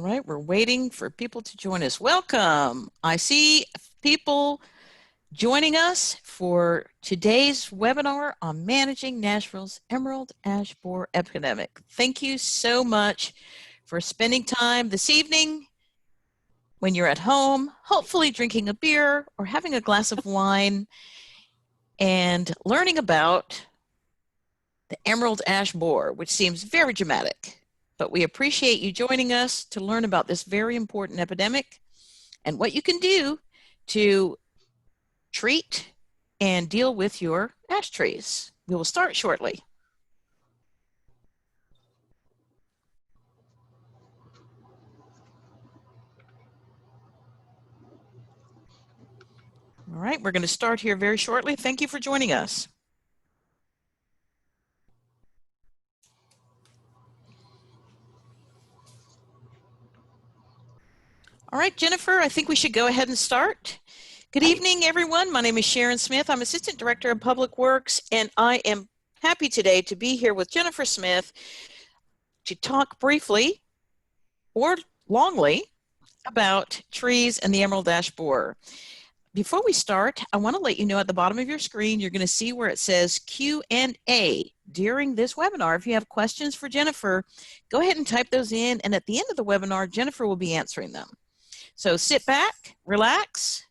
right, we're waiting for people to join us. Welcome. I see people joining us for today's webinar on managing Nashville's emerald ash borer epidemic. Thank you so much for spending time this evening when you're at home, hopefully drinking a beer or having a glass of wine and learning about the emerald ash borer, which seems very dramatic. But we appreciate you joining us to learn about this very important epidemic and what you can do to treat and deal with your ash trees. We will start shortly. All right, we're going to start here very shortly. Thank you for joining us. All right, Jennifer, I think we should go ahead and start. Good evening, everyone. My name is Sharon Smith. I'm Assistant Director of Public Works, and I am happy today to be here with Jennifer Smith to talk briefly or longly about trees and the emerald ash borer. Before we start, I want to let you know at the bottom of your screen, you're going to see where it says Q&A during this webinar. If you have questions for Jennifer, go ahead and type those in, and at the end of the webinar, Jennifer will be answering them. So sit back, relax,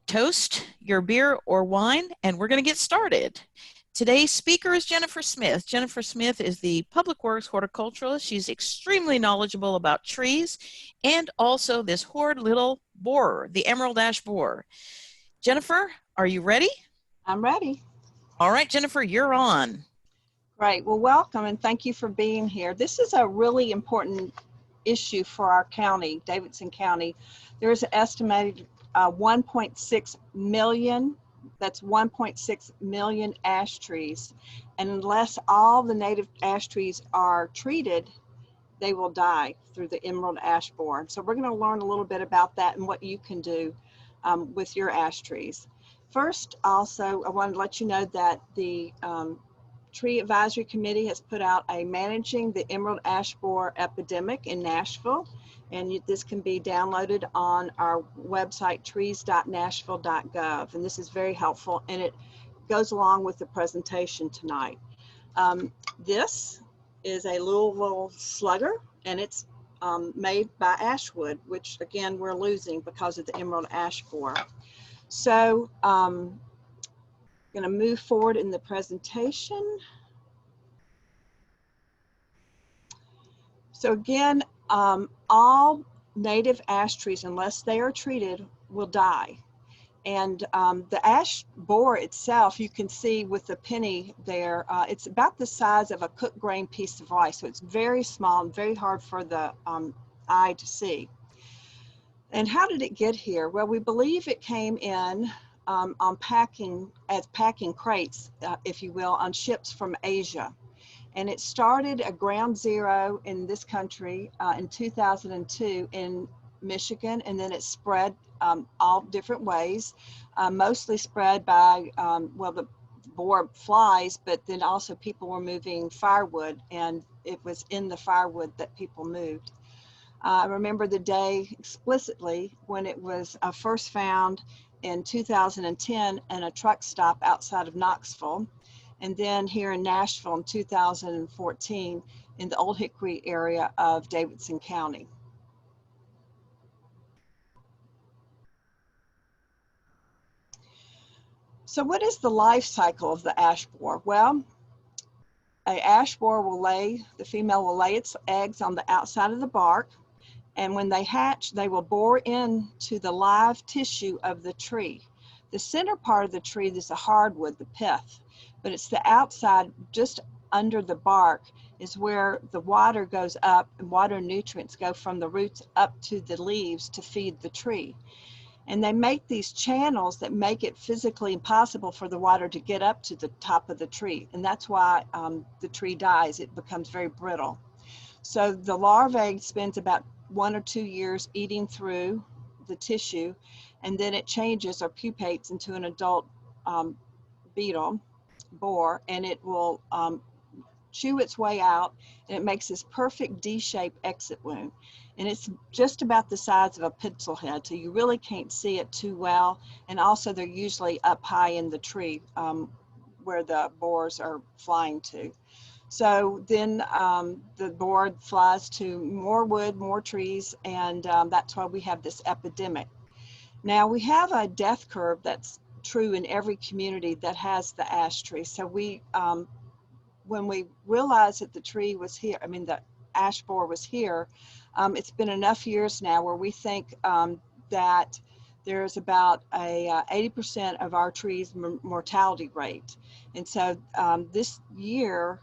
toast your beer or wine, and we're going to get started. Today's speaker is Jennifer Smith. Jennifer Smith is the Public Works horticulturalist. She's extremely knowledgeable about trees and also this horrid little borer, the emerald ash borer. Jennifer, are you ready? I'm ready. All right, Jennifer, you're on. Great. Well, welcome and thank you for being here. This is a really important issue for our county, Davidson County. There's an estimated 1.6 million, that's 1.6 million ash trees. And unless all the native ash trees are treated, they will die through the emerald ash borer. So we're going to learn a little bit about that and what you can do with your ash trees. First, also, I wanted to let you know that the Tree Advisory Committee has put out a Managing the Emerald Ash Borer Epidemic in Nashville, and this can be downloaded on our website, trees.nashville.gov, and this is very helpful, and it goes along with the presentation tonight. This is a Louisville slugger, and it's made by ash wood, which again we're losing because of the emerald ash borer. So going to move forward in the presentation. So again, all native ash trees, unless they are treated, will die. And the ash borer itself, you can see with the penny there, it's about the size of a cooked grain piece of rice. So it's very small and very hard for the eye to see. And how did it get here? Well, we believe it came in on packing crates, if you will, on ships from Asia. And it started at ground zero in this country in 2002 in Michigan, and then it spread all different ways, mostly spread by, well, the borer flies, but then also people were moving firewood, and it was in the firewood that people moved. I remember the day explicitly when it was first found in 2010 in a truck stop outside of Knoxville, and then here in Nashville in 2014 in the Old Hickory area of Davidson County. So what is the life cycle of the ash borer? Well, an ash borer will lay, the female will lay its eggs on the outside of the bark, and when they hatch, they will bore into the live tissue of the tree. The center part of the tree is the hardwood, the pith, but it's the outside, just under the bark, is where the water goes up and water nutrients go from the roots up to the leaves to feed the tree. And they make these channels that make it physically impossible for the water to get up to the top of the tree. And that's why the tree dies. It becomes very brittle. So the larvae spends about 1 or 2 years eating through the tissue, and then it changes or pupates into an adult beetle, borer, and it will chew its way out, and it makes this perfect D-shaped exit wound. and it's just about the size of a pencil head, so you really can't see it too well. And also they're usually up high in the tree where the borers are flying to. So then the borer flies to more wood, more trees, and that's why we have this epidemic. Now we have a death curve that's true in every community that has the ash tree. So when we realized that the tree was here, I mean the ash borer was here, it's been enough years now where we think that there's about a 80% of our trees mortality rate. And so this year,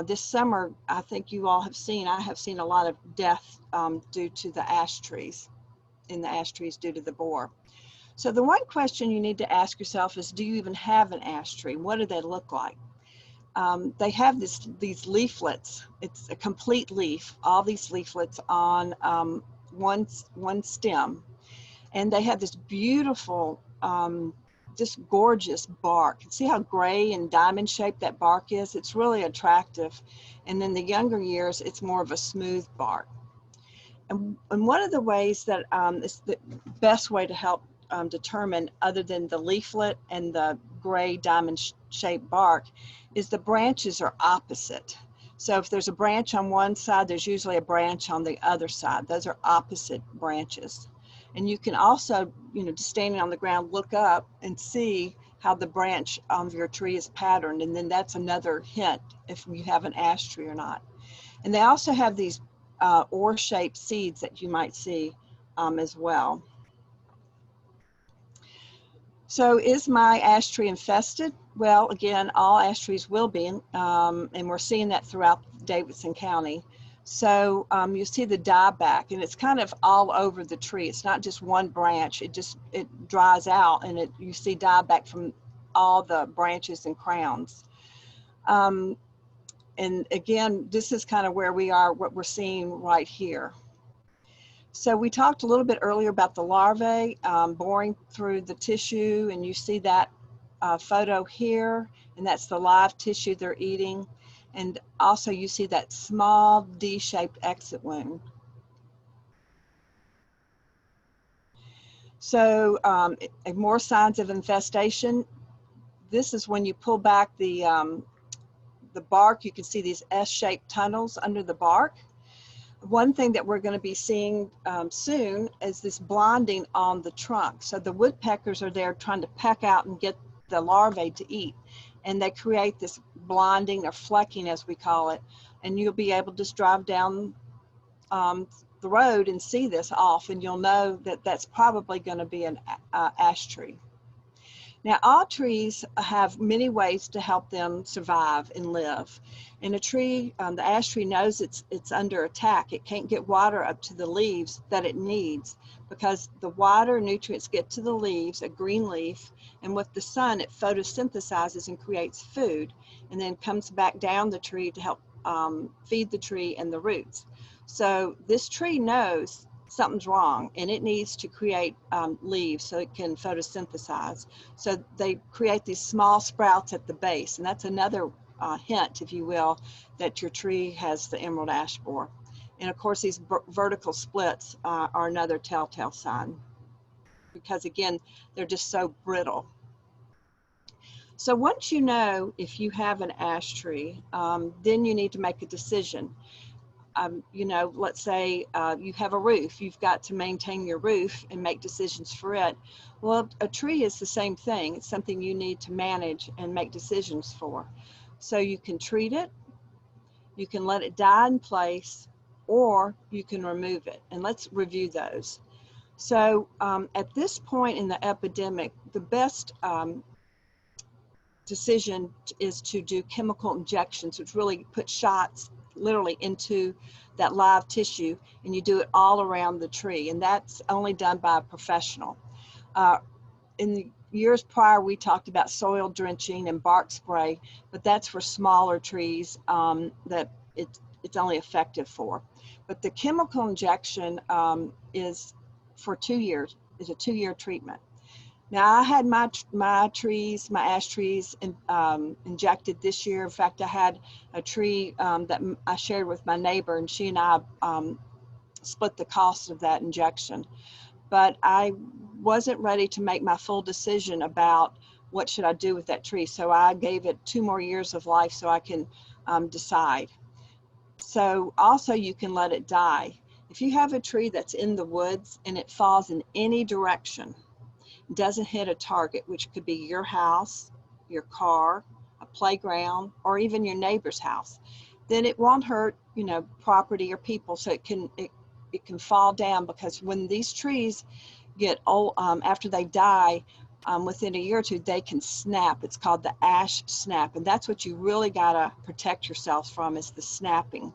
this summer, I think you all have seen, I have seen a lot of death due to the ash trees, in the ash trees due to the borer. So the one question you need to ask yourself is, do you even have an ash tree? What do they look like? They have these leaflets. It's a complete leaf, all these leaflets on one stem. And they have this beautiful, just gorgeous bark. See how gray and diamond shaped that bark is? It's really attractive. And then the younger years, it's more of a smooth bark. And one of the ways that is the best way to help determine, other than the leaflet and the gray diamond shaped bark, is the branches are opposite. So if there's a branch on one side, there's usually a branch on the other side. Those are opposite branches. And you can also, just standing on the ground, look up and see how the branch of your tree is patterned. And then that's another hint if you have an ash tree or not. And they also have these oar-shaped seeds that you might see as well. So is my ash tree infested? Well, again, all ash trees will be, and we're seeing that throughout Davidson County. So you see the dieback, and it's kind of all over the tree. It's not just one branch. It dries out, and you see dieback from all the branches and crowns. And again, this is kind of where we are, what we're seeing right here. So we talked a little bit earlier about the larvae boring through the tissue, and you see that photo here, and that's the live tissue they're eating. And also you see that small D-shaped exit wound. So more signs of infestation. This is when you pull back the bark, you can see these S-shaped tunnels under the bark. One thing that we're going to be seeing soon is this blonding on the trunk. So the woodpeckers are there trying to peck out and get the larvae to eat. And they create this blonding or flecking, as we call it. And you'll be able to just drive down the road and see this off, and you'll know that that's probably going to be an ash tree. Now, all trees have many ways to help them survive and live. And a tree, the ash tree knows it's under attack. It can't get water up to the leaves that it needs, because the water nutrients get to the leaves, a green leaf, and with the sun, it photosynthesizes and creates food, and then comes back down the tree to help feed the tree and the roots. So this tree knows something's wrong, and it needs to create leaves so it can photosynthesize. So they create these small sprouts at the base, and that's another hint, if you will, that your tree has the emerald ash borer. And of course, these vertical splits are another telltale sign, because again, they're just so brittle. So once you know if you have an ash tree, then you need to make a decision. Let's say you have a roof, you've got to maintain your roof and make decisions for it. Well, a tree is the same thing. It's something you need to manage and make decisions for. So you can treat it, you can let it die in place, or you can remove it. And let's review those. So at this point in the epidemic, the best decision is to do chemical injections, which really put shots literally into that live tissue, and you do it all around the tree, and that's only done by a professional. In the years prior, we talked about soil drenching and bark spray, but that's for smaller trees that it's only effective for. But the chemical injection is for 2 years, is a 2-year treatment. Now, I had my ash trees injected this year. In fact, I had a tree that I shared with my neighbor, and she and I split the cost of that injection. But I wasn't ready to make my full decision about what should I do with that tree. So I gave it 2 more years of life so I can decide. So also you can let it die. If you have a tree that's in the woods and it falls in any direction, doesn't hit a target, which could be your house, your car, a playground, or even your neighbor's house, then it won't hurt, you know, property or people. So it can fall down, because when these trees get old, after they die, within a year or two, they can snap. It's called the ash snap, and that's what you really gotta protect yourself from, is the snapping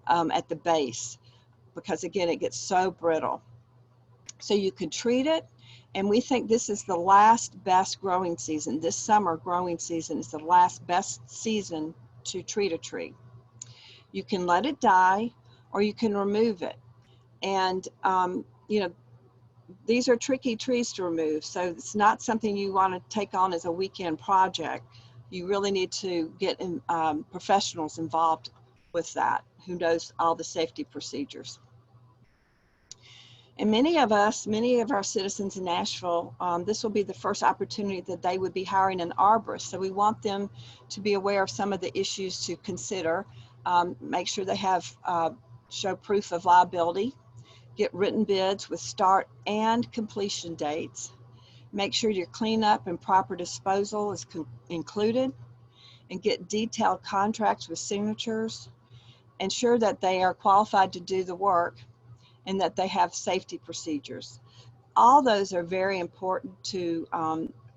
at the base, because again, it gets so brittle. So you could treat it, and we think this is the last best growing season. This summer growing season is the last best season to treat a tree. You can let it die, or you can remove it. And you know, these are tricky trees to remove, so it's not something you want to take on as a weekend project. You really need to get professionals involved with that, who knows all the safety procedures. And many of our citizens in Nashville, this will be the first opportunity that they would be hiring an arborist. So we want them to be aware of some of the issues to consider. Make sure they have show proof of liability, get written bids with start and completion dates. Make sure your cleanup and proper disposal is included, and get detailed contracts with signatures. Ensure that they are qualified to do the work and that they have safety procedures. All those are very important to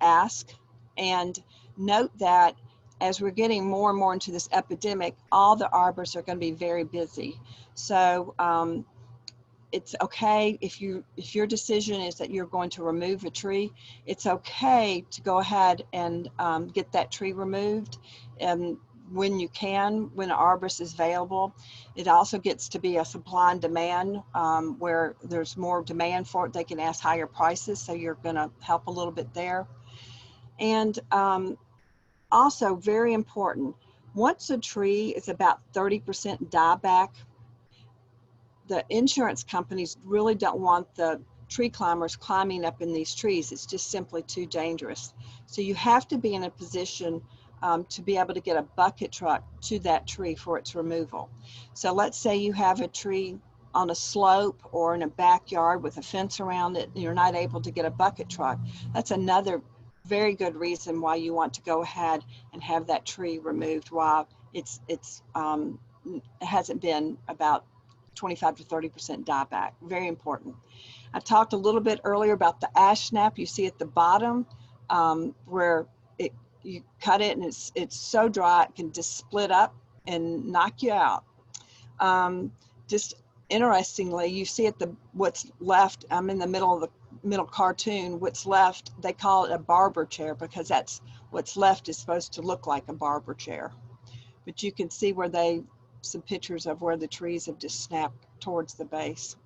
ask. And note that as we're getting more and more into this epidemic, all the arborists are going to be very busy. So it's okay if your decision is that you're going to remove a tree, it's okay to go ahead and get that tree removed. And when you can, when an arborist is available. It also gets to be a supply and demand, where there's more demand for it, they can ask higher prices, so you're going to help a little bit there. And also very important, once a tree is about 30% dieback, the insurance companies really don't want the tree climbers climbing up in these trees. It's just simply too dangerous. So you have to be in a position to be able to get a bucket truck to that tree for its removal. So let's say you have a tree on a slope or in a backyard with a fence around it, and you're not able to get a bucket truck. That's another very good reason why you want to go ahead and have that tree removed while it hasn't been about 25 to 30% dieback. Very important. I talked a little bit earlier about the ash snap. You see at the bottom where you cut it and it's so dry it can just split up and knock you out. Just interestingly, you see at what's left. I'm in the middle of the middle cartoon. What's left, they call it a barber chair, because that's what's left is supposed to look like a barber chair. But you can see where some pictures of where the trees have just snapped towards the base.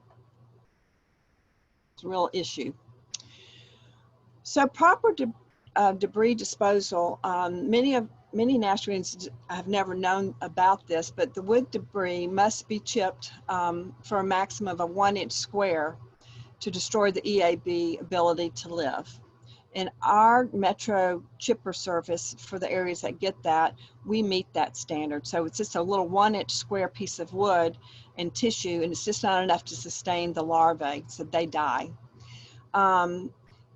It's a real issue. So proper debris disposal. Many Nashvillians have never known about this, but the wood debris must be chipped for a maximum of a 1-inch square to destroy the EAB ability to live. In our Metro chipper service, for the areas that get that, we meet that standard. So it's just a little 1-inch square piece of wood and tissue, and it's just not enough to sustain the larvae, so they die.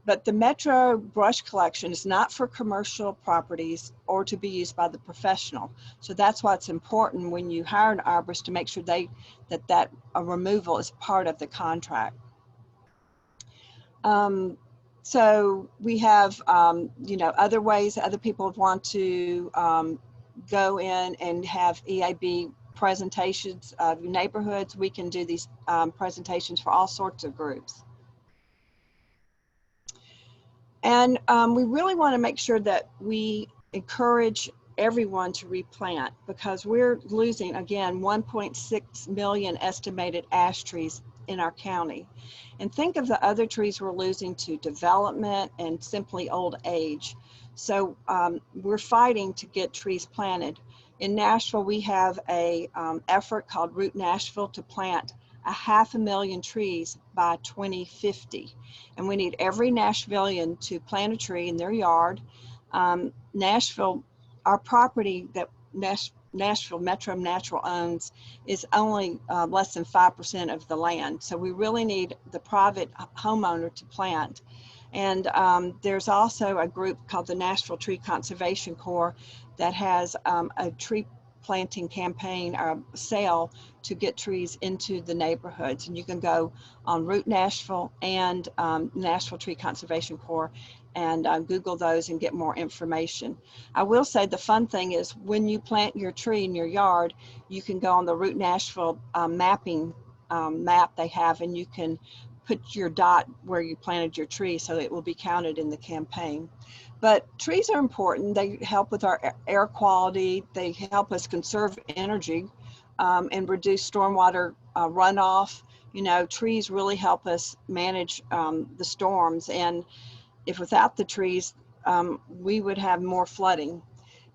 But the Metro brush collection is not for commercial properties or to be used by the professional. So that's why it's important when you hire an arborist to make sure that removal is part of the contract. So we have, other ways that other people want to go in and have EAB presentations of neighborhoods. We can do these presentations for all sorts of groups. And we really want to make sure that we encourage everyone to replant, because we're losing, again, 1.6 million estimated ash trees in our county. And think of the other trees we're losing to development and simply old age. So we're fighting to get trees planted. In Nashville, we have a effort called Root Nashville to plant 500,000 trees by 2050. And we need every Nashvilleian to plant a tree in their yard. Nashville, our property that Nashville Metro Natural owns is only less than 5% of the land. So we really need the private homeowner to plant. And there's also a group called the Nashville Tree Conservation Corps that has a tree planting campaign or sale to get trees into the neighborhoods. And you can go on Route Nashville and Nashville Tree Conservation Corps and Google those and get more information. I will say the fun thing is when you plant your tree in your yard, you can go on the Route Nashville mapping map they have, and you can put your dot where you planted your tree so it will be counted in the campaign. But trees are important. They help with our air quality. They help us conserve energy and reduce stormwater runoff. You know, trees really help us manage the storms. And if without the trees, we would have more flooding.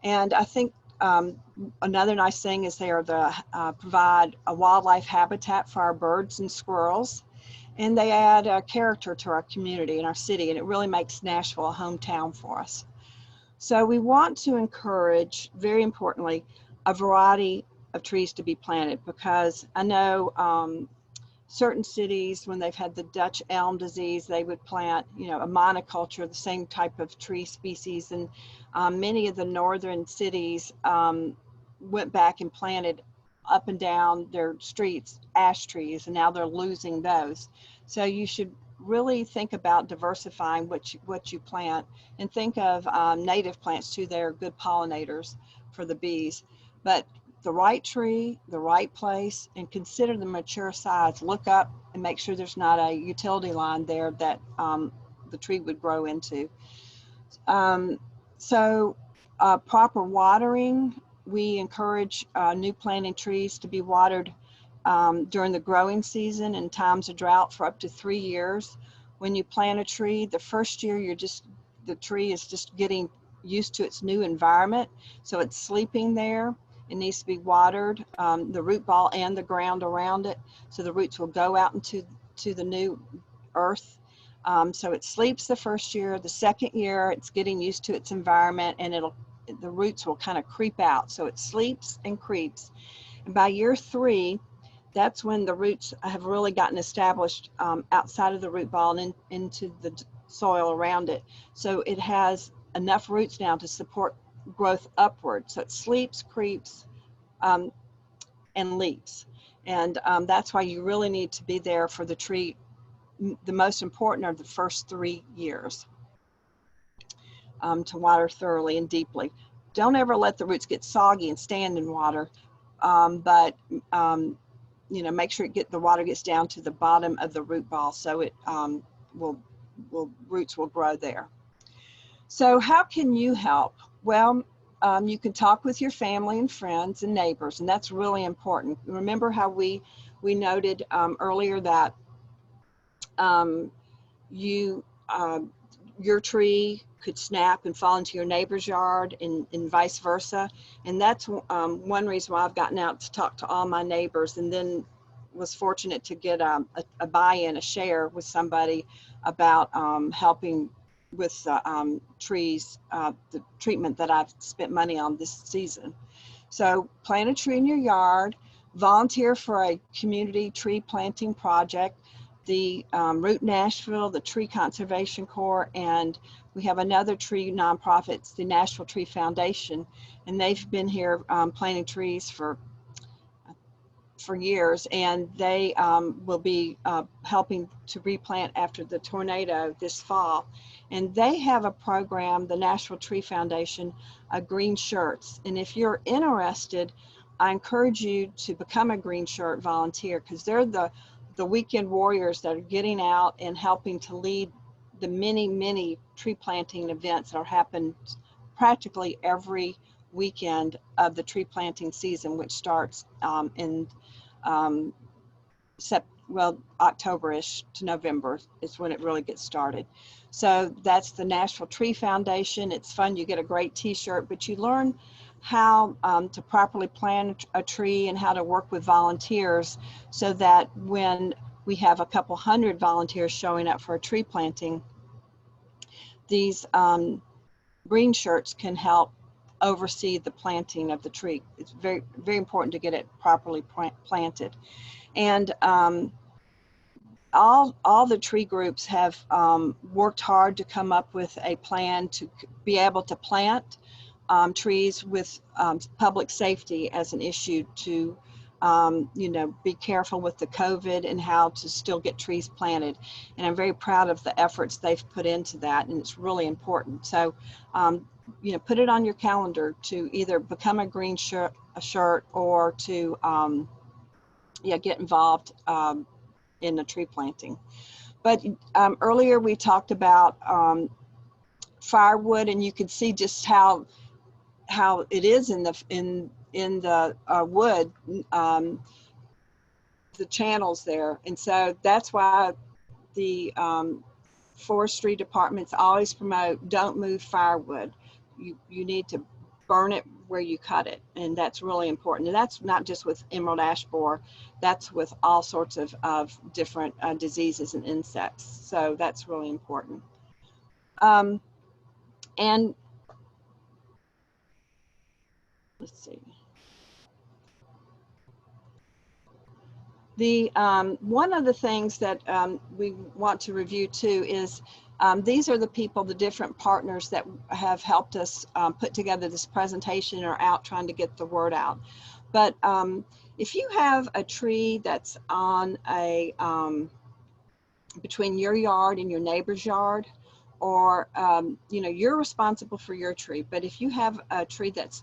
And I think another nice thing is they are provide a wildlife habitat for our birds and squirrels. And they add character to our community and our city, and it really makes Nashville a hometown for us. So we want to encourage, very importantly, a variety of trees to be planted, because I know certain cities, when they've had the Dutch elm disease, they would plant, you know, a monoculture, the same type of tree species. And many of the northern cities went back and planted up and down their streets ash trees, and now they're losing those. So you should really think about diversifying what you plant, and think of native plants too. They're good pollinators for the bees. But the right tree, the right place, and consider the mature size. Look up and make sure there's not a utility line there that the tree would grow into. Proper watering. We encourage new planting trees to be watered during the growing season in times of drought for up to 3 years. When you plant a tree, the first year the tree is just getting used to its new environment. So it's sleeping there. It needs to be watered, the root ball and the ground around it, so the roots will go out into the new earth. So it sleeps the first year. The second year, it's getting used to its environment, and the roots will kind of creep out. So it sleeps and creeps. And by year 3, that's when the roots have really gotten established outside of the root ball and into the soil around it. So it has enough roots now to support growth upward. So it sleeps, creeps, and leaps. And that's why you really need to be there for the tree. The most important are the first 3 years to water thoroughly and deeply. Don't ever let the roots get soggy and stand in water, but you know, make sure the water gets down to the bottom of the root ball, so it roots will grow there. So how can you help? Well, you can talk with your family and friends and neighbors, and that's really important. Remember how we noted earlier that your tree could snap and fall into your neighbor's yard, and vice versa. And that's one reason why I've gotten out to talk to all my neighbors, and then was fortunate to get a buy-in, a share with somebody about helping with trees, the treatment that I've spent money on this season. So plant a tree in your yard, volunteer for a community tree planting project. The Root Nashville, the Tree Conservation Corps, and we have another tree nonprofit, it's the Nashville Tree Foundation, and they've been here planting trees for years, and they will be helping to replant after the tornado this fall. And they have a program, the Nashville Tree Foundation, green shirts. And if you're interested, I encourage you to become a green shirt volunteer, because they're the weekend warriors that are getting out and helping to lead the many tree planting events that are happening practically every weekend of the tree planting season, which starts in October-ish to November is when it really gets started. So that's the Nashville Tree Foundation. It's fun. You get a great t-shirt, but you learn how to properly plant a tree and how to work with volunteers so that when we have a couple hundred volunteers showing up for a tree planting, these green shirts can help oversee the planting of the tree. It's very, very important to get it properly planted. And all the tree groups have worked hard to come up with a plan to be able to plant trees with public safety as an issue to be careful with the COVID and how to still get trees planted. And I'm very proud of the efforts they've put into that, and it's really important. So, put it on your calendar to either become a green shirt or to, get involved in the tree planting. But earlier we talked about firewood, and you can see just how it is in the wood, the channels there. And so that's why the forestry departments always promote, don't move firewood. You need to burn it where you cut it, and that's really important. And that's not just with emerald ash borer, that's with all sorts of different diseases and insects. So that's really important. And let's see. The one of the things that we want to review too is these are the people, the different partners that have helped us put together this presentation and are out trying to get the word out. But if you have a tree that's on a between your yard and your neighbor's yard, or you're responsible for your tree, but if you have a tree that's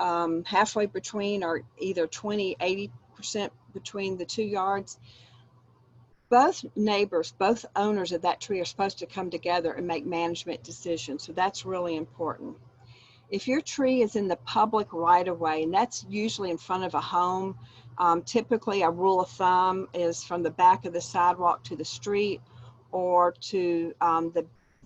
halfway between, or either 80% between the 2 yards, both neighbors, both owners of that tree are supposed to come together and make management decisions. So that's really important. If your tree is in the public right of way, and that's usually in front of a home, typically a rule of thumb is from the back of the sidewalk to the street, or to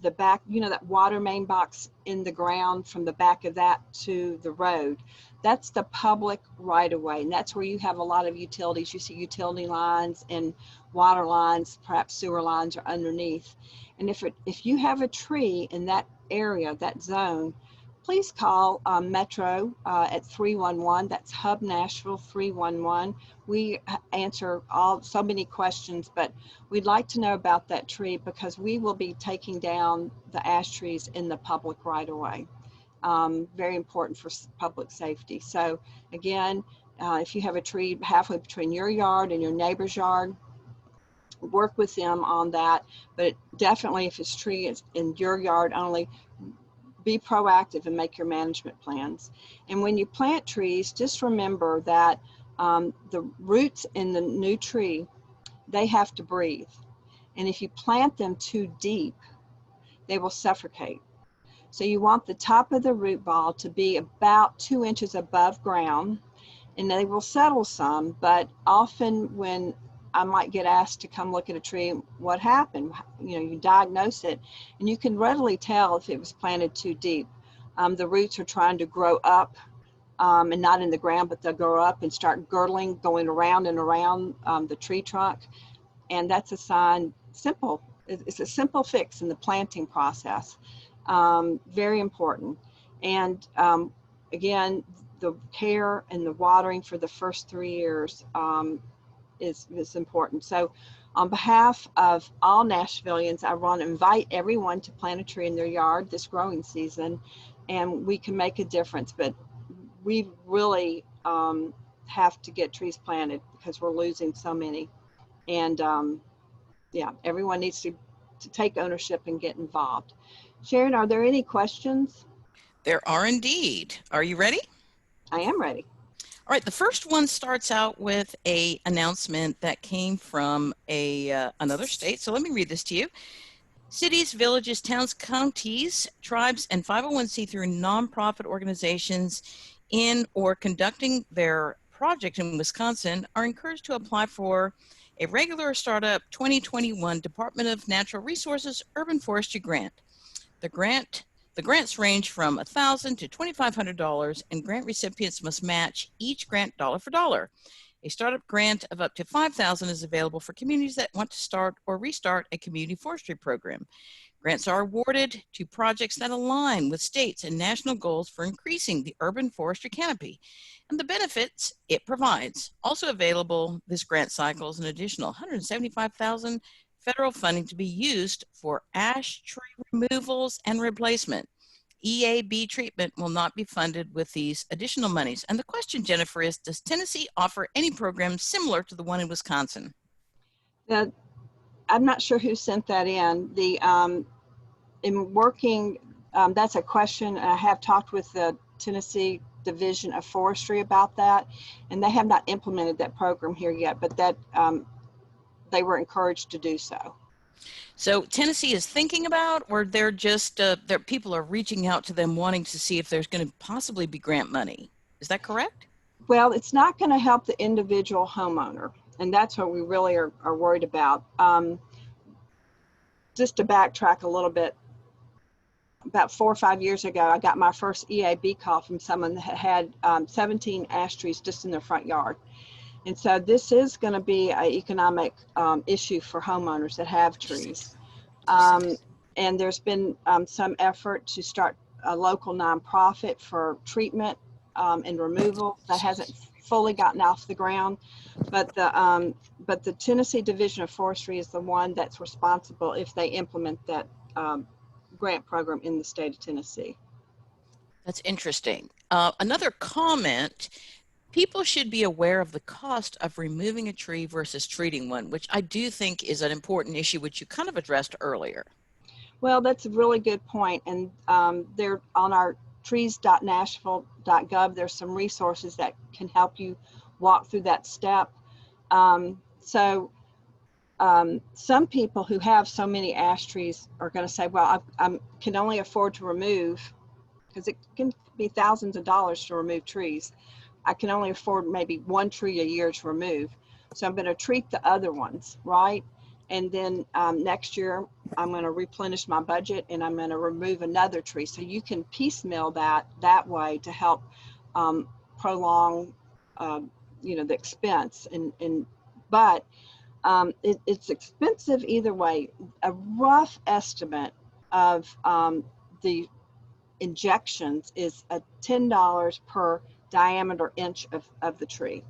the back, that water main box in the ground, from the back of that to the road. That's the public right of way, and that's where you have a lot of utilities. You see utility lines and water lines, perhaps sewer lines are underneath. And if you have a tree in that area, that zone, please call Metro at 311. That's Hub Nashville 311. We answer so many questions, but we'd like to know about that tree because we will be taking down the ash trees in the public right of way. Very important for public safety. So again, if you have a tree halfway between your yard and your neighbor's yard, work with them on that. But definitely, if this tree is in your yard only, be proactive and make your management plans. And when you plant trees, just remember that the roots in the new tree, they have to breathe. And if you plant them too deep, they will suffocate. So you want the top of the root ball to be about 2 inches above ground, and they will settle some, but often when I might get asked to come look at a tree, what happened? You diagnose it, and you can readily tell if it was planted too deep. The roots are trying to grow up, and not in the ground, but they'll grow up and start girdling, going around and around the tree trunk. And that's a sign, it's a simple fix in the planting process. Very important. And again, the care and the watering for the first 3 years is important. So on behalf of all Nashvillians, I want to invite everyone to plant a tree in their yard this growing season, and we can make a difference. But we really have to get trees planted because we're losing so many. And everyone needs to take ownership and get involved. Sharon, are there any questions? There are indeed. Are you ready? I am ready. All right, the first one starts out with an announcement that came from another state. So let me read this to you. Cities, villages, towns, counties, tribes, and 501c3 nonprofit organizations in or conducting their project in Wisconsin are encouraged to apply for a regular startup 2021 Department of Natural Resources Urban Forestry Grant. The The grants range from $1,000 to $2,500, and grant recipients must match each grant dollar for dollar. A startup grant of up to $5,000 is available for communities that want to start or restart a community forestry program. Grants are awarded to projects that align with states and national goals for increasing the urban forestry canopy and the benefits it provides. Also available this grant cycle is an additional $175,000 federal funding to be used for ash tree removals and replacement. EAB treatment will not be funded with these additional monies. And the question, Jennifer, is does Tennessee offer any programs similar to the one in Wisconsin? I'm not sure who sent that in. In working, that's a question. I have talked with the Tennessee Division of Forestry about that, and they have not implemented that program here yet, but that they were encouraged to do so. So Tennessee is thinking about, or they're just, their people are reaching out to them wanting to see if there's going to possibly be grant money. Is that correct? Well, it's not going to help the individual homeowner, and that's what we really are worried about. Just to backtrack a little bit, about 4 or 5 years ago, I got my first EAB call from someone that had 17 ash trees just in their front yard. And so this is going to be an economic issue for homeowners that have trees. And there's been some effort to start a local nonprofit for treatment and removal that hasn't fully gotten off the ground. But the Tennessee Division of Forestry is the one that's responsible if they implement that grant program in the state of Tennessee. That's interesting. Another comment, people should be aware of the cost of removing a tree versus treating one, which I do think is an important issue, which you kind of addressed earlier. Well, that's a really good point. And there on our trees.nashville.gov, there's some resources that can help you walk through that step. Some people who have so many ash trees are going to say, well, I can only afford to remove, because it can be thousands of dollars to remove trees. I can only afford maybe 1 tree a year to remove. So I'm going to treat the other ones, right? And then next year, I'm going to replenish my budget and I'm going to remove another tree. So you can piecemeal that way to help prolong, the expense. But it's expensive either way. A rough estimate of the injections is $10 per diameter inch of the tree.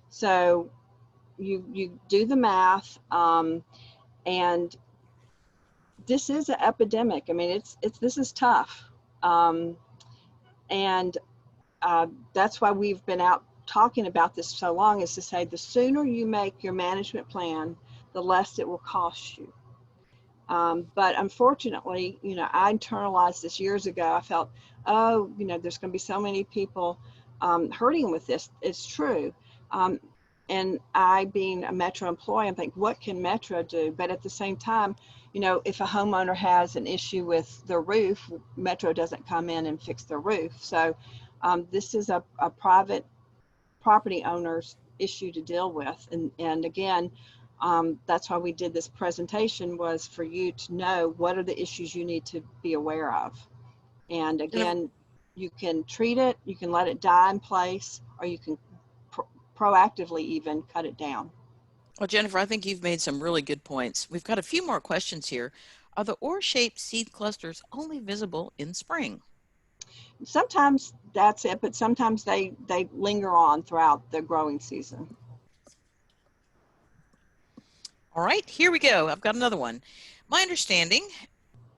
So you do the math, and this is an epidemic. I mean, this is tough, and that's why we've been out talking about this so long, is to say the sooner you make your management plan, the less it will cost you. But unfortunately, I internalized this years ago. I felt, there's going to be so many people hurting with this. It's true. And I, being a Metro employee, I think, what can Metro do? But at the same time, if a homeowner has an issue with their roof, Metro doesn't come in and fix their roof. So this is a private property owner's issue to deal with. And again, that's why we did this presentation, was for you to know what are the issues you need to be aware of. And again, you can treat it, you can let it die in place, or you can proactively even cut it down. Well, Jennifer, I think you've made some really good points. We've got a few more questions here. Are the oar-shaped seed clusters only visible in spring? Sometimes that's it, but sometimes they linger on throughout the growing season. All right, here we go. I've got another one. My understanding,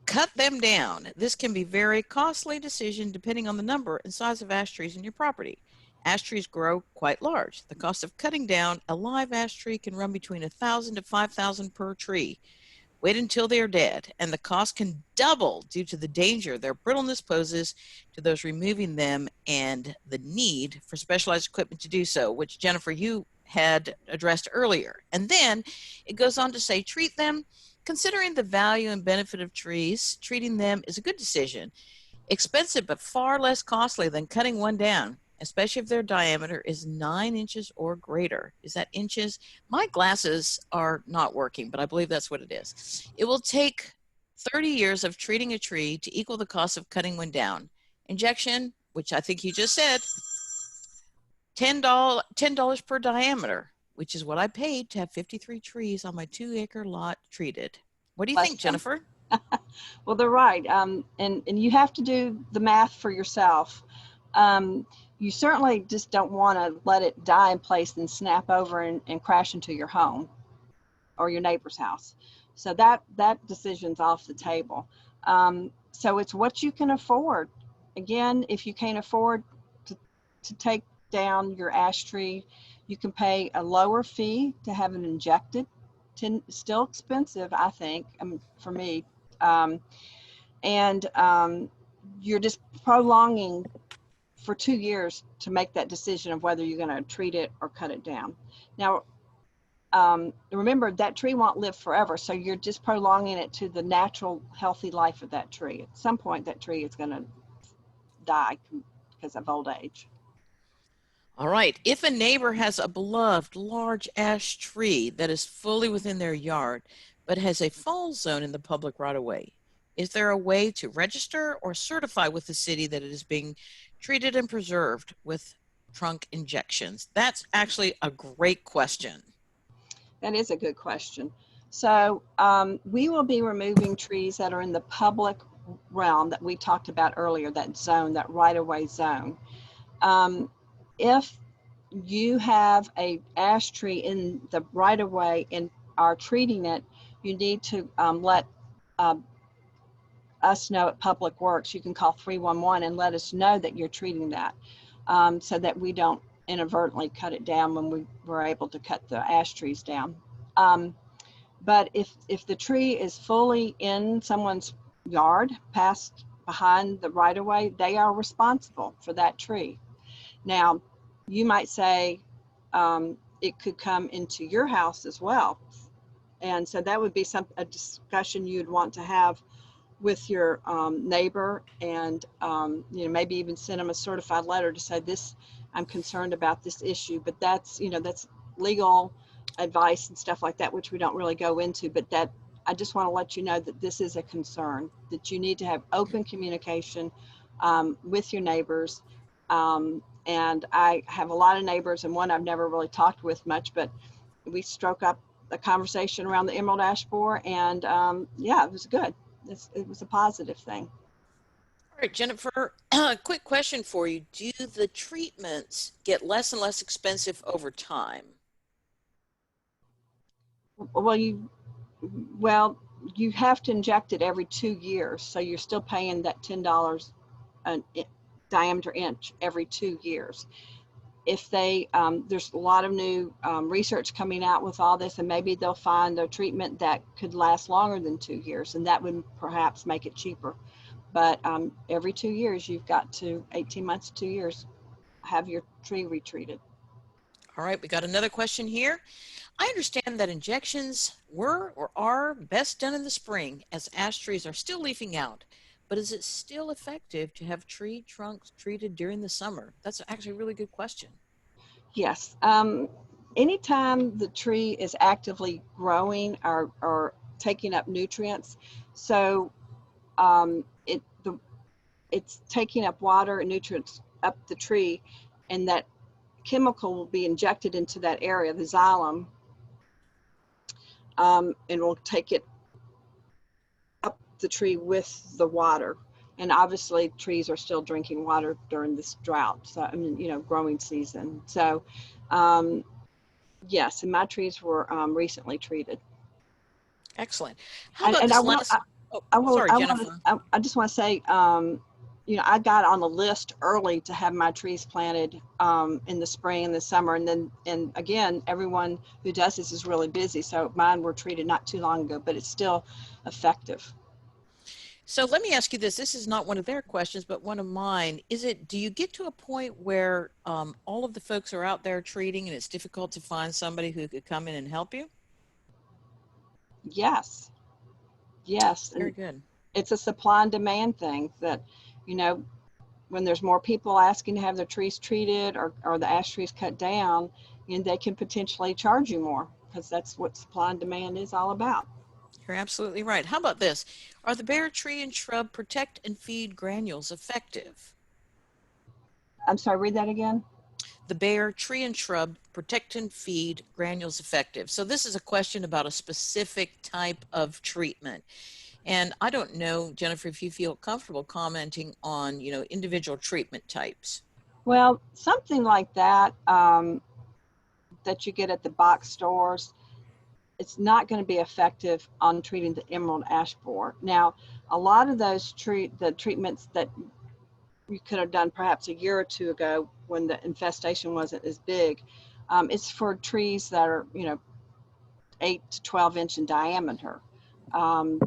cut them down. This can be a very costly decision depending on the number and size of ash trees in your property. Ash trees grow quite large. The cost of cutting down a live ash tree can run between $1,000 to $5,000 per tree. Wait until they are dead, and the cost can double due to the danger their brittleness poses to those removing them and the need for specialized equipment to do so, which, Jennifer, you had addressed earlier. And then it goes on to say, treat them. Considering the value and benefit of trees, treating them is a good decision. Expensive, but far less costly than cutting one down, especially if their diameter is 9 inches or greater. Is that inches? My glasses are not working, but I believe that's what it is. It will take 30 years of treating a tree to equal the cost of cutting one down. Injection, which I think you just said, $10 per diameter, which is what I paid to have 53 trees on my 2-acre lot treated. What do you think, Bless them. Jennifer? Well, they're right. And you have to do the math for yourself. You certainly just don't want to let it die in place and snap over and crash into your home or your neighbor's house. So that decision's off the table. So it's what you can afford. Again, if you can't afford to take down your ash tree, you can pay a lower fee to have it injected. Still expensive, I think, for me. And you're just prolonging for 2 years to make that decision of whether you're going to treat it or cut it down. Now, remember that tree won't live forever, so you're just prolonging it to the natural healthy life of that tree. At some point that tree is going to die because of old age. All right. If a neighbor has a beloved large ash tree that is fully within their yard, but has a fall zone in the public right of way, is there a way to register or certify with the city that it is being treated and preserved with trunk injections? That's actually a great question. That is a good question. So we will be removing trees that are in the public realm that we talked about earlier, that zone, that right-of-way zone. If you have a ash tree in the right-of-way and are treating it, you need to let us know at Public Works. You can call 311 and let us know that you're treating that, so that we don't inadvertently cut it down when we were able to cut the ash trees down. But if the tree is fully in someone's yard, past behind the right of way, they are responsible for that tree. Now, you might say it could come into your house as well. And so that would be a discussion you'd want to have with your neighbor, and maybe even send them a certified letter to say, this, I'm concerned about this issue. But that's legal advice and stuff like that, which we don't really go into. But that, I just want to let you know that this is a concern, that you need to have open communication with your neighbors. And I have a lot of neighbors, and one I've never really talked with much, but we struck up a conversation around the emerald ash borer, and yeah, it was good. It was a positive thing. All right, Jennifer, quick question for you. Do the treatments get less and less expensive over time? Well, you have to inject it every 2 years, so you're still paying that $10 a diameter inch every 2 years. If they, there's a lot of new research coming out with all this, and maybe they'll find a treatment that could last longer than 2 years, and that would perhaps make it cheaper. But every 2 years, you've got to, 18 months to 2 years, have your tree retreated. All right, we got another question here. I understand that injections were or are best done in the spring as ash trees are still leafing out. But is it still effective to have tree trunks treated during the summer? That's actually a really good question. Yes. Anytime the tree is actively growing or taking up nutrients, so it's taking up water and nutrients up the tree, and that chemical will be injected into that area, the xylem, and will take it up the tree with the water. And obviously trees are still drinking water during this drought, so growing season. So yes, and my trees were recently treated. Excellent. How about this last? Sorry, Jennifer. I just want to say, I got on the list early to have my trees planted in the spring and the summer, and again, everyone who does this is really busy. So mine were treated not too long ago, but it's still effective. So let me ask you this. This is not one of their questions, but one of mine. Do you get to a point where all of the folks are out there treating and it's difficult to find somebody who could come in and help you? Yes. Yes. Very good. It's a supply and demand thing that, when there's more people asking to have their trees treated or the ash trees cut down, and they can potentially charge you more, because that's what supply and demand is all about. You're absolutely right. How about this? Are the bare tree and shrub protect and feed granules effective? I'm sorry, read that again. The bare tree and shrub protect and feed granules effective. So this is a question about a specific type of treatment. And I don't know, Jennifer, if you feel comfortable commenting on, individual treatment types. Well, something like that that you get at the box stores, it's not going to be effective on treating the emerald ash borer. Now, a lot of those treatments that you could have done perhaps a year or two ago when the infestation wasn't as big, it's for trees that are 8 to 12 inch in diameter, um,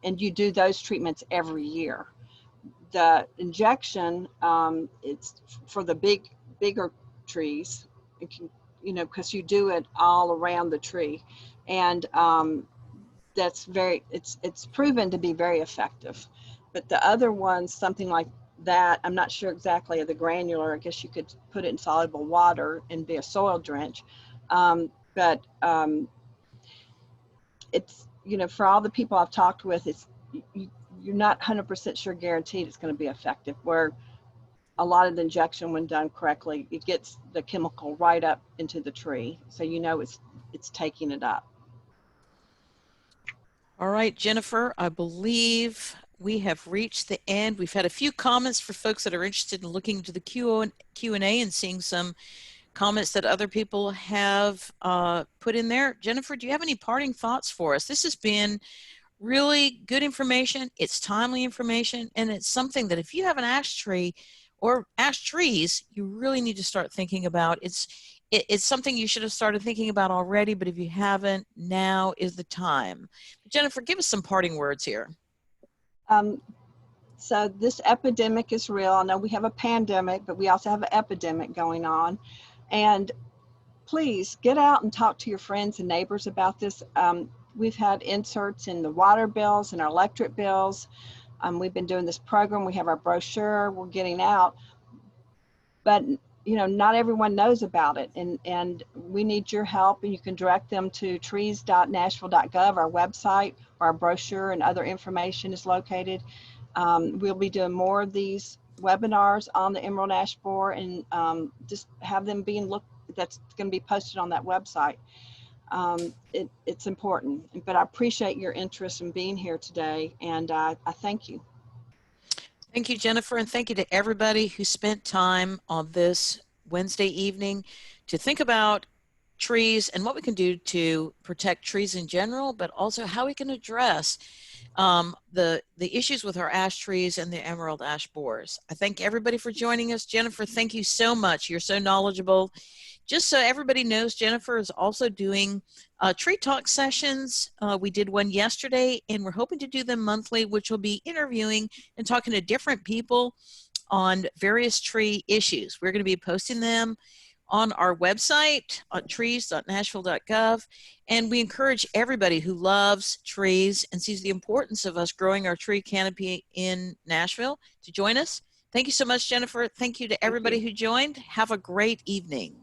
and you do those treatments every year. The injection, it's for the bigger trees. It can, because you do it all around the tree, and it's proven to be very effective. But the other ones, something like that, I'm not sure exactly of the granular. I guess you could put it in soluble water and be a soil drench. But it's, for all the people I've talked with, you're not 100% sure guaranteed it's going to be effective. Where a lot of the injection, when done correctly, it gets the chemical right up into the tree, so it's taking it up. All right, Jennifer, I believe we have reached the end. We've had a few comments for folks that are interested in looking into the Q&A and seeing some comments that other people have put in there. Jennifer, do you have any parting thoughts for us? This has been really good information. It's timely information, and it's something that if you have an ash tree or ash trees, you really need to start thinking about. It's something you should have started thinking about already, but if you haven't, now is the time. Jennifer, give us some parting words here. Um, so this epidemic is real. I know we have a pandemic, but we also have an epidemic going on. And please get out and talk to your friends and neighbors about this. We've had inserts in the water bills and our electric bills. We've been doing this program. We have our brochure. We're getting out. But not everyone knows about it, and we need your help, and you can direct them to trees.nashville.gov, our website, where our brochure and other information is located. We'll be doing more of these webinars on the emerald ash borer, and just have them that's going to be posted on that website. It's important, but I appreciate your interest in being here today, and I thank you. Thank you, Jennifer, and thank you to everybody who spent time on this Wednesday evening to think about trees and what we can do to protect trees in general, but also how we can address the issues with our ash trees and the emerald ash borers. I thank everybody for joining us. Jennifer, thank you so much. You're so knowledgeable. Just so everybody knows, Jennifer is also doing tree talk sessions. We did one yesterday, and we're hoping to do them monthly, which will be interviewing and talking to different people on various tree issues. We're going to be posting them on our website at trees.nashville.gov, and we encourage everybody who loves trees and sees the importance of us growing our tree canopy in Nashville to join us. Thank you so much, Jennifer. Thank you to everybody who joined. Have a great evening.